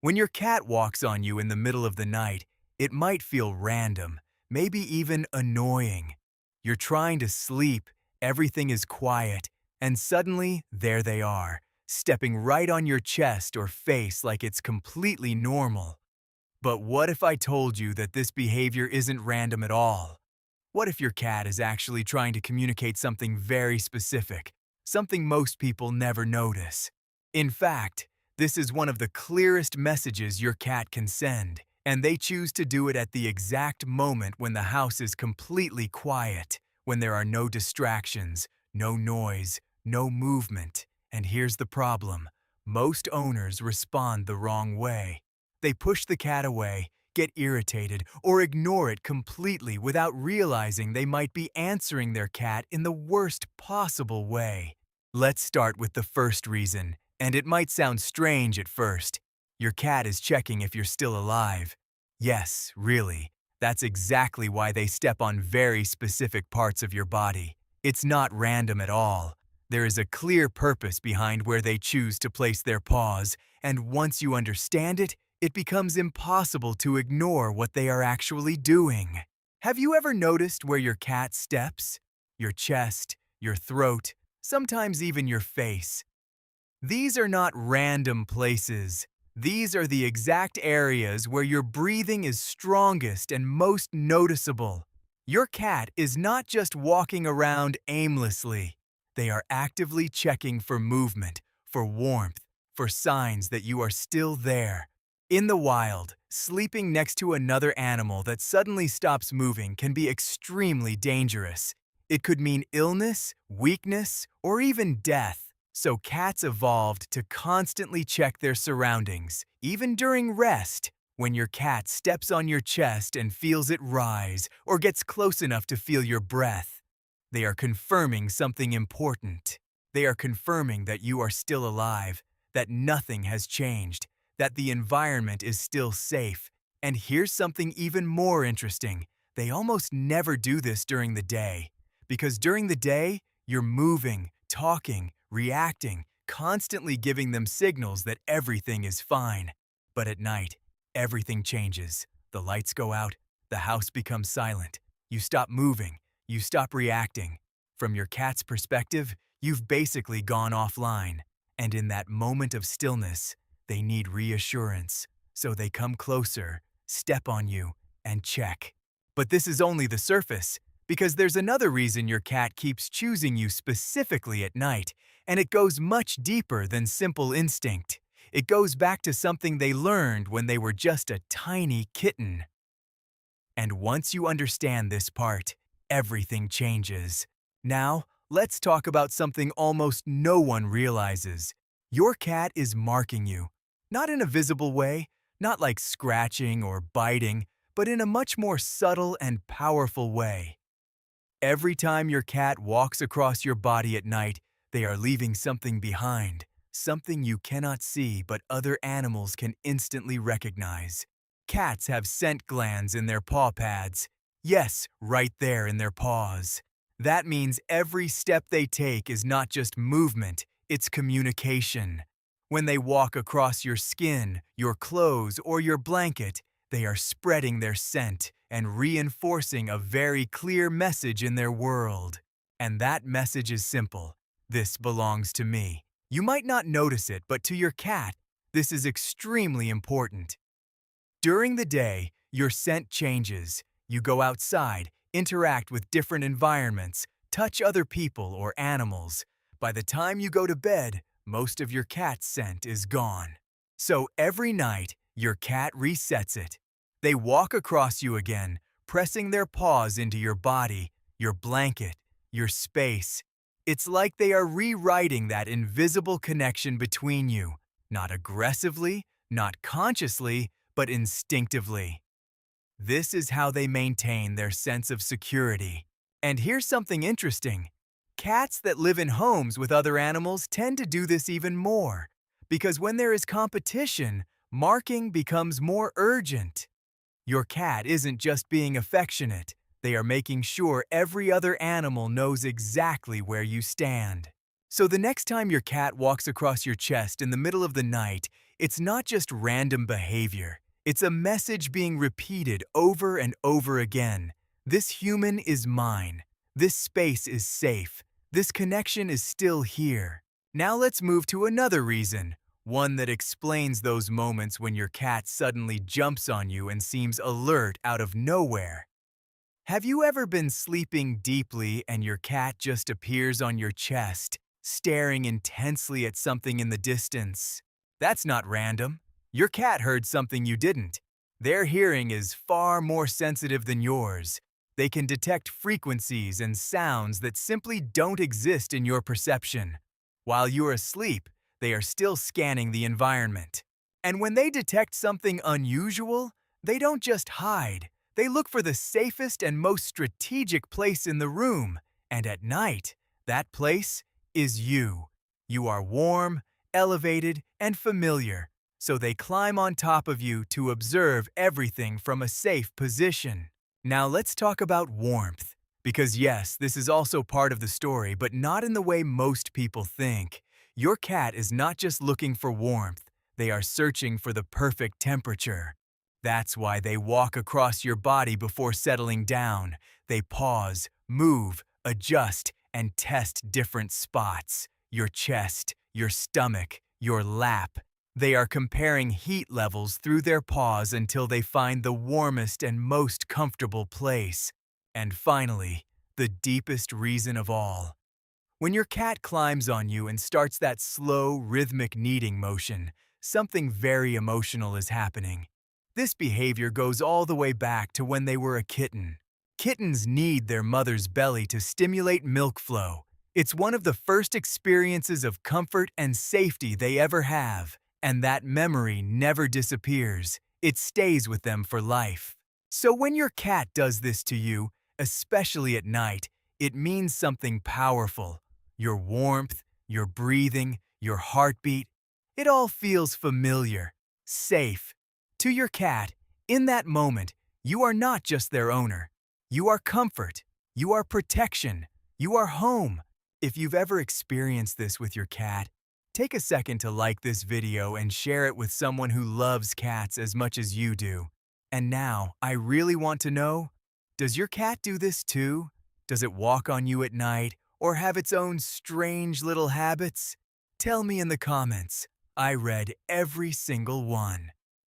When your cat walks on you in the middle of the night, it might feel random, maybe even annoying. You're trying to sleep, everything is quiet, and suddenly, there they are, stepping right on your chest or face like it's completely normal. But what if I told you that this behavior isn't random at all? What if your cat is actually trying to communicate something very specific, something most people never notice? In fact, this is one of the clearest messages your cat can send, and they choose to do it at the exact moment when the house is completely quiet, when there are no distractions, no noise, no movement. And here's the problem. Most owners respond the wrong way. They push the cat away, get irritated, or ignore it completely without realizing they might be answering their cat in the worst possible way. Let's start with the first reason, and it might sound strange at first. Your cat is checking if you're still alive. Yes, really. That's exactly why they step on very specific parts of your body. It's not random at all. There is a clear purpose behind where they choose to place their paws, and once you understand it, it becomes impossible to ignore what they are actually doing. Have you ever noticed where your cat steps? Your chest, your throat, sometimes even your face. These are not random places. These are the exact areas where your breathing is strongest and most noticeable. Your cat is not just walking around aimlessly. They are actively checking for movement, for warmth, for signs that you are still there. In the wild, sleeping next to another animal that suddenly stops moving can be extremely dangerous. It could mean illness, weakness, or even death. So cats evolved to constantly check their surroundings, even during rest. When your cat steps on your chest and feels it rise, or gets close enough to feel your breath, they are confirming something important. They are confirming that you are still alive, that nothing has changed, that the environment is still safe. And here's something even more interesting. They almost never do this during the day. Because during the day, you're moving, talking, reacting, constantly giving them signals that everything is fine. But at night, everything changes. The lights go out, the house becomes silent. You stop moving, you stop reacting. From your cat's perspective, you've basically gone offline. And in that moment of stillness, they need reassurance, so they come closer, step on you, and check. But this is only the surface, because there's another reason your cat keeps choosing you specifically at night, and it goes much deeper than simple instinct. It goes back to something they learned when they were just a tiny kitten. And once you understand this part, everything changes. Now, let's talk about something almost no one realizes. Your cat is marking you. Not in a visible way, not like scratching or biting, but in a much more subtle and powerful way. Every time your cat walks across your body at night, they are leaving something behind, something you cannot see but other animals can instantly recognize. Cats have scent glands in their paw pads. Yes, right there in their paws. That means every step they take is not just movement, it's communication. When they walk across your skin, your clothes, or your blanket, they are spreading their scent and reinforcing a very clear message in their world. And that message is simple. This belongs to me. You might not notice it, but to your cat, this is extremely important. During the day, your scent changes. You go outside, interact with different environments, touch other people or animals. By the time you go to bed, most of your cat's scent is gone. So every night, your cat resets it. They walk across you again, pressing their paws into your body, your blanket, your space. It's like they are rewriting that invisible connection between you, not aggressively, not consciously, but instinctively. This is how they maintain their sense of security. And here's something interesting. Cats that live in homes with other animals tend to do this even more, because when there is competition, marking becomes more urgent. Your cat isn't just being affectionate, they are making sure every other animal knows exactly where you stand. So the next time your cat walks across your chest in the middle of the night, It's not just random behavior. It's a message being repeated over and over again. This human is mine. This space is safe. This connection is still here. Now let's move to another reason, one that explains those moments when your cat suddenly jumps on you and seems alert out of nowhere. Have you ever been sleeping deeply and your cat just appears on your chest, staring intensely at something in the distance? That's not random. Your cat heard something you didn't. Their hearing is far more sensitive than yours. They can detect frequencies and sounds that simply don't exist in your perception. While you're asleep, they are still scanning the environment. And when they detect something unusual, they don't just hide. They look for the safest and most strategic place in the room, and at night, that place is you. You are warm, elevated, and familiar, so they climb on top of you to observe everything from a safe position. Now let's talk about warmth, because yes, this is also part of the story, but not in the way most people think. Your cat is not just looking for warmth, they are searching for the perfect temperature. That's why they walk across your body before settling down. They pause, move, adjust, and test different spots. Your chest, your stomach, your lap. They are comparing heat levels through their paws until they find the warmest and most comfortable place. And finally, the deepest reason of all. When your cat climbs on you and starts that slow, rhythmic kneading motion, something very emotional is happening. This behavior goes all the way back to when they were a kitten. Kittens need their mother's belly to stimulate milk flow. It's one of the first experiences of comfort and safety they ever have, and that memory never disappears. It stays with them for life. So when your cat does this to you, especially at night, it means something powerful. Your warmth, your breathing, your heartbeat, it all feels familiar, safe. To your cat, in that moment, you are not just their owner. You are comfort. You are protection. You are home. If you've ever experienced this with your cat, take a second to like this video and share it with someone who loves cats as much as you do. And now, I really want to know, does your cat do this too? Does it walk on you at night or have its own strange little habits? Tell me in the comments. I read every single one.